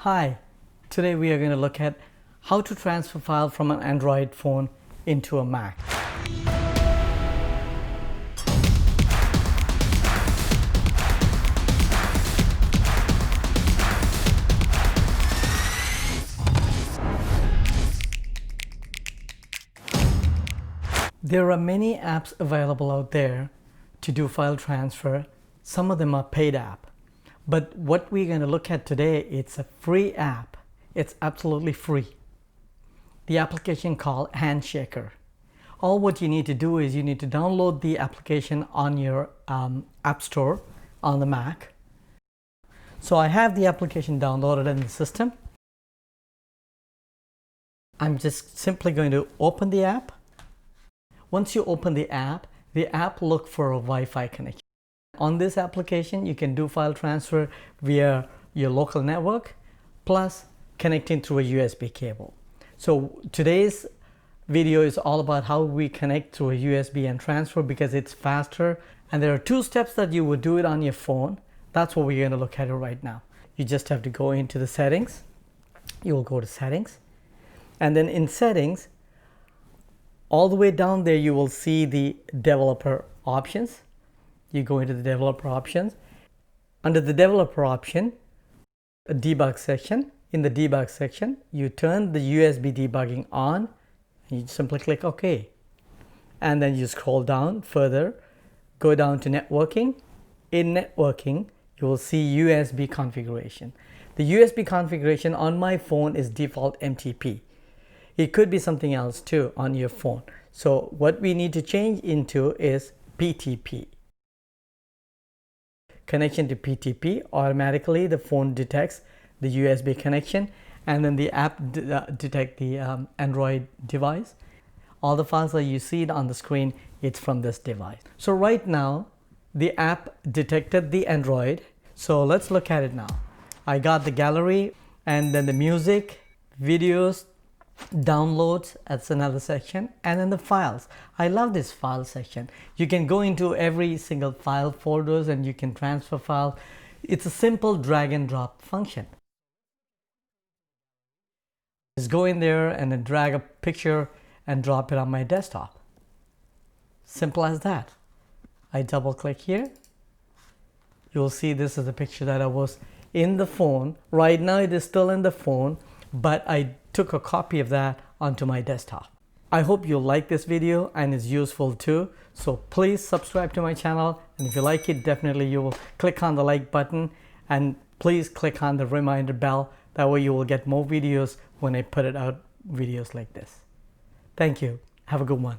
Hi, today we are going to look at how to transfer file from an Android phone into a Mac. There are many apps available out there to do file transfer. Some of them are paid apps. But what we're going to look at today, it's a free app. It's absolutely free. The application called Handshaker. All what you need to do is you need to download the application on your App Store on the Mac. So I have the application downloaded in the system. I'm just simply going to open the app. Once you open the app looks for a Wi-Fi connection. On this application, you can do file transfer via your local network, plus connecting through a USB cable. So today's video is all about how we connect through a USB and transfer because it's faster. And there are two steps that you would do it on your phone. That's what we're going to look at it right now. You just have to go into the settings. You will go to settings. And then in settings, all the way down there, you will see the developer options. You go into the developer options. Under the developer option, a debug section. In the debug section, you turn the USB debugging on and you simply click OK. And then you scroll down further, go down to networking. In networking, you will see USB configuration. The USB configuration on my phone is default MTP. It could be something else too on your phone. So what we need to change into is PTP. Connection to PTP, automatically the phone detects the USB connection and then the app detects the Android device. All the files that you see on the screen, it's from this device. So right now the app detected the Android. So let's look at it now. I got the gallery and then the music, videos, downloads, that's another section, and then the files. I love this file section. You can go into every single file folders and you can transfer file. It's a simple drag and drop function. Just go in there and then drag a picture and drop it on my desktop. Simple as that. I double click here. You'll see this is a picture that I was in the phone. Right now it is still in the phone, but I took a copy of that onto my desktop. I hope you like this video and it's useful too. So please subscribe to my channel, and if you like it, definitely you will click on the like button and please click on the reminder bell. That way you will get more videos when I put it out, videos like this. Thank you. Have a good one.